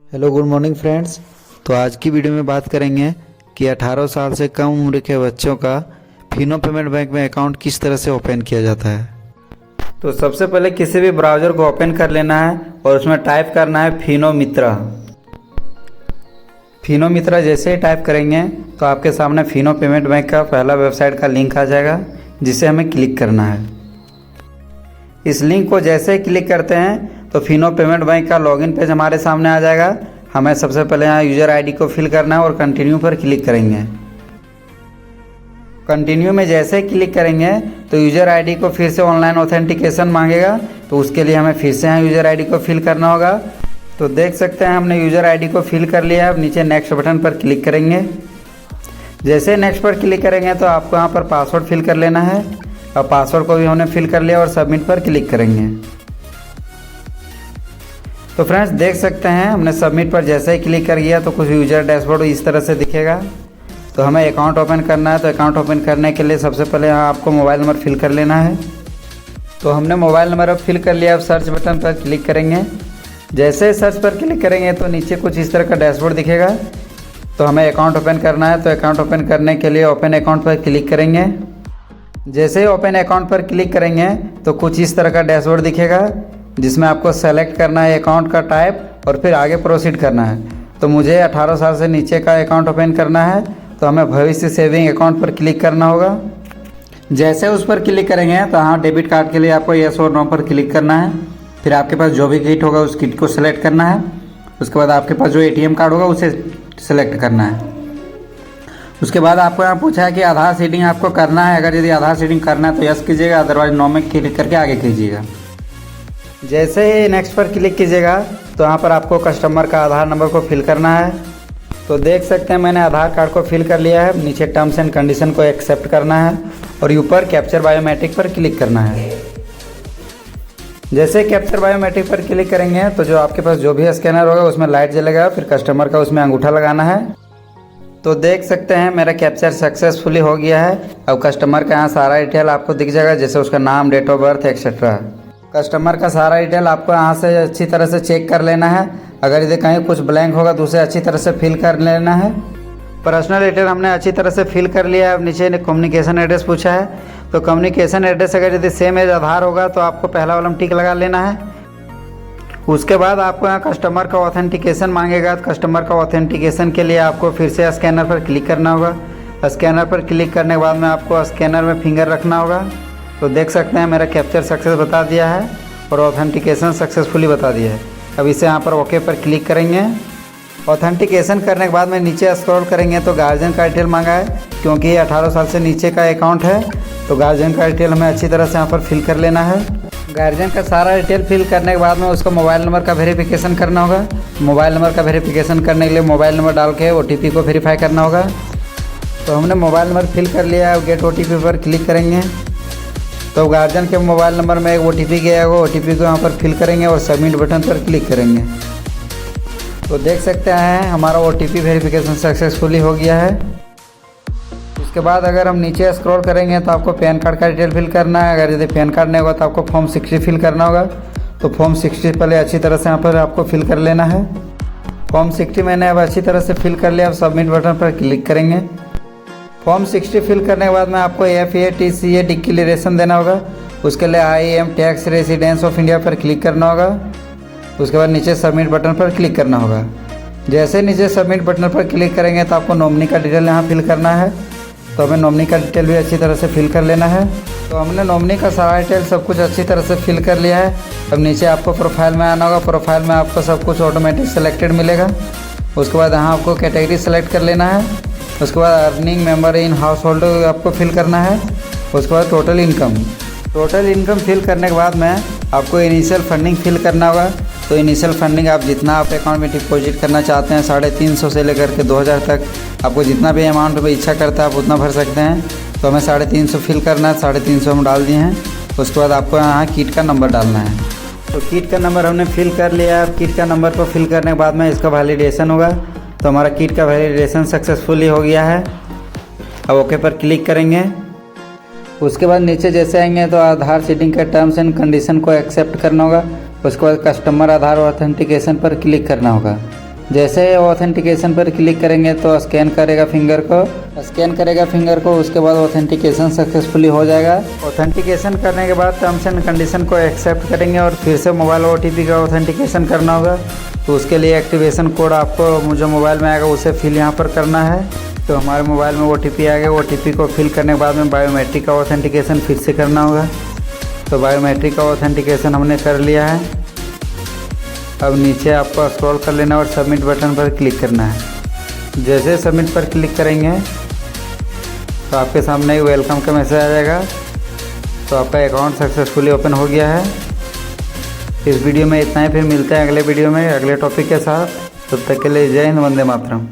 Hello good morning friends. तो आज की वीडियो में बात करेंगे कि 18 साल से कम उम्र के बच्चों का फिनो पेमेंट बैंक में अकाउंट किस तरह से ओपन किया जाता है। तो सबसे पहले किसी भी ब्राउज़र को ओपन कर लेना है और उसमें टाइप करना है फिनो मित्रा। फिनो मित्रा जैसे ही टाइप करेंगे तो आपके सामने फिनो पेमेंट बैंक का पहला वेबसाइट का लिंक आ जाएगा, जिसे हमें क्लिक करना है। इस लिंक को जैसे ही क्लिक करते हैं तो फिनो पेमेंट बैंक का लॉगिन पेज हमारे सामने आ जाएगा। हमें सबसे पहले यहाँ यूज़र आईडी को फिल करना है और कंटिन्यू पर क्लिक करेंगे। कंटिन्यू में जैसे ही क्लिक करेंगे तो यूज़र आईडी को फिर से ऑनलाइन ऑथेंटिकेशन मांगेगा, तो उसके लिए हमें फिर से यहाँ यूज़र आईडी को फिल करना होगा। तो देख सकते हैं हमने यूज़र आईडी को फिल कर लिया है। अब नीचे नेक्स्ट बटन पर क्लिक करेंगे। जैसे नेक्स्ट पर क्लिक करेंगे तो आपको यहाँ पर पासवर्ड फिल कर लेना है। अब पासवर्ड को भी हमने फिल कर लिया और सबमिट पर क्लिक करेंगे। तो फ्रेंड्स देख सकते हैं हमने सबमिट पर जैसे ही क्लिक कर दिया तो कुछ यूज़र डैशबोर्ड इस तरह से दिखेगा। तो हमें अकाउंट ओपन करना है। तो अकाउंट ओपन करने के लिए सबसे पहले यहाँ आपको मोबाइल नंबर फिल कर लेना है। तो हमने मोबाइल नंबर अब फिल कर लिया। अब सर्च बटन पर क्लिक करेंगे। जैसे सर्च पर क्लिक करेंगे तो नीचे कुछ इस तरह का डैशबोर्ड दिखेगा। तो हमें अकाउंट ओपन करना है। तो अकाउंट ओपन करने के लिए ओपन अकाउंट पर क्लिक करेंगे। जैसे ही ओपन अकाउंट पर क्लिक करेंगे तो कुछ इस तरह का डैशबोर्ड दिखेगा, जिसमें आपको सेलेक्ट करना है अकाउंट का टाइप और फिर आगे प्रोसीड करना है। तो मुझे 18 साल से नीचे का अकाउंट ओपन करना है, तो हमें भविष्य सेविंग अकाउंट पर क्लिक करना होगा। जैसे उस पर क्लिक करेंगे तो हाँ डेबिट कार्ड के लिए आपको येस और नो पर क्लिक करना है। फिर आपके पास जो भी किट होगा उस किट को सिलेक्ट करना है। उसके बाद आपके पास जो ATM कार्ड होगा उसे सिलेक्ट करना है। उसके बाद आपको यहाँ पूछा है कि आधार सीडिंग आपको करना है। अगर यदि आधार सीडिंग करना है तो यस कीजिएगा, अदरवाइज नो में क्लिक करके आगे कीजिएगा। जैसे ही नेक्स्ट पर क्लिक कीजिएगा तो यहाँ पर आपको कस्टमर का आधार नंबर को फिल करना है। तो देख सकते हैं मैंने आधार कार्ड को फिल कर लिया है। नीचे टर्म्स एंड कंडीशन को एक्सेप्ट करना है और ऊपर कैप्चर बायोमेट्रिक पर क्लिक करना है। जैसे कैप्चर बायोमेट्रिक पर क्लिक करेंगे तो जो आपके पास जो भी स्कैनर होगा उसमें लाइट जलेगा। फिर कस्टमर का उसमें अंगूठा लगाना है। तो देख सकते हैं मेरा कैप्चर सक्सेसफुली हो गया है। अब कस्टमर का यहाँ सारा डिटेल आपको दिख जाएगा, जैसे उसका नाम, date of birth etcetera. Customer का सारा डिटेल आपको यहाँ से अच्छी तरह से चेक कर लेना है। अगर यदि कहीं कुछ ब्लैंक होगा तो उसे अच्छी तरह से फिल कर लेना है। पर्सनल डिटेल हमने अच्छी तरह से फिल कर लिया है। अब नीचे कम्युनिकेशन एड्रेस पूछा है, तो कम्युनिकेशन एड्रेस अगर यदि सेम एज आधार होगा तो आपको पहला वाला टिक लगा लेना है। उसके बाद आपको यहाँ कस्टमर का ऑथेंटिकेशन मांगेगा। तो कस्टमर का ऑथेंटिकेशन के लिए आपको फिर से स्कैनर पर क्लिक करना होगा। स्कैनर पर क्लिक करने के बाद में आपको स्कैनर में फिंगर रखना होगा। तो देख सकते हैं मेरा कैप्चर सक्सेस बता दिया है और ऑथेंटिकेशन सक्सेसफुली बता दिया है। अब इसे यहाँ पर ओके पर क्लिक करेंगे। ऑथेंटिकेशन करने के बाद में नीचे स्क्रॉल करेंगे तो गार्जियन का डिटेल मांगा है, क्योंकि ये 18 साल से नीचे का अकाउंट है। तो गार्जियन का डिटेल हमें अच्छी तरह से यहाँ पर फिल कर लेना है। गार्जियन का सारा डिटेल फिल करने के बाद में उसका मोबाइल नंबर का वेरिफिकेशन करना होगा। मोबाइल नंबर का वेरिफिकेशन करने के लिए मोबाइल नंबर डाल के OTP को वेरीफाई करना होगा। तो हमने मोबाइल नंबर फिल कर लिया है। गेट OTP पर क्लिक करेंगे तो गार्जियन के मोबाइल नंबर में एक OTP गया है। वो OTP को यहाँ पर फिल करेंगे और सबमिट बटन पर क्लिक करेंगे। तो देख सकते हैं हमारा OTP वेरिफिकेशन सक्सेसफुली हो गया है। उसके बाद अगर हम नीचे स्क्रॉल करेंगे तो आपको पैन कार्ड का डिटेल फिल करना है। अगर यदि पैन कार्ड नहीं होगा तो आपको फॉर्म 60 फिल करना होगा। तो फॉर्म 60 पहले अच्छी तरह से यहाँ पर आपको फिल कर लेना है। फॉर्म 60 मैंने अब अच्छी तरह से फिल कर लिया। अब सबमिट बटन पर क्लिक करेंगे। फॉर्म 60 फिल करने के बाद में आपको FATCA डिक्लेरेशन देना होगा। उसके लिए I am tax residence of India पर क्लिक करना होगा। उसके बाद नीचे सबमिट बटन पर क्लिक करना होगा। जैसे नीचे सबमिट बटन पर क्लिक करेंगे तो आपको नॉमिनी का डिटेल यहाँ फिल करना है। तो हमें नॉमिनी का डिटेल भी अच्छी तरह से फिल कर लेना है। तो हमने नॉमिनी का सारा डिटेल सब कुछ अच्छी तरह से फिल कर लिया है। अब नीचे आपको प्रोफाइल में आना होगा। प्रोफाइल में आपको सब कुछ ऑटोमेटिक सेलेक्टेड मिलेगा। उसके बाद यहाँ आपको कैटेगरी सेलेक्ट कर लेना है। उसके बाद earning member in house hold आपको फिल करना है। उसके बाद टोटल इनकम फिल करने के बाद में आपको इनिशियल फंडिंग फिल करना होगा। तो इनिशियल फंडिंग आप जितना आप अकाउंट में डिपॉजिट करना चाहते हैं 350 से लेकर के 2000 तक, आपको जितना भी अमाउंट में इच्छा करता है आप उतना भर सकते हैं। तो हमें 350 फिल करना है। 350 हम डाल दिए हैं। उसके बाद आपको यहाँ किट का नंबर डालना है। तो किट का नंबर हमने फिल कर लिया। अब किट का नंबर को फिल करने के बाद में इसका वैलिडेशन होगा। तो हमारा किट का वैलिडेशन सक्सेसफुली हो गया है। अब ओके पर क्लिक करेंगे। उसके बाद नीचे जैसे आएंगे तो आधार सीडिंग के टर्म्स एंड कंडीशन को एक्सेप्ट करना होगा। उसके बाद कस्टमर आधार ऑथेंटिकेशन पर क्लिक करना होगा। जैसे ऑथेंटिकेशन पर क्लिक करेंगे तो स्कैन करेगा फिंगर को, उसके बाद ऑथेंटिकेशन सक्सेसफुली हो जाएगा। ऑथेंटिकेशन करने के बाद टर्म्स एंड कंडीशन को एक्सेप्ट करेंगे और फिर से मोबाइल OTP का ऑथेंटिकेशन करना होगा। तो उसके लिए एक्टिवेशन कोड आपको जो मोबाइल में आएगा उसे फिल यहाँ पर करना है। तो हमारे मोबाइल में OTP आ गया, OTP को फिल करने के बाद में बायोमेट्रिक का ऑथेंटिकेशन फिर से करना होगा। तो बायोमेट्रिक का ऑथेंटिकेशन हमने कर लिया है। अब नीचे आपको स्क्रॉल कर लेना और सबमिट बटन पर क्लिक करना है। जैसे सबमिट पर क्लिक करेंगे तो आपके सामने वेलकम का मैसेज आ जाएगा। तो आपका अकाउंट सक्सेसफुली ओपन हो गया है। इस वीडियो में इतना ही, फिर मिलते हैं अगले वीडियो में अगले टॉपिक के साथ। तब तक के लिए जय हिंद, वंदे मातरम।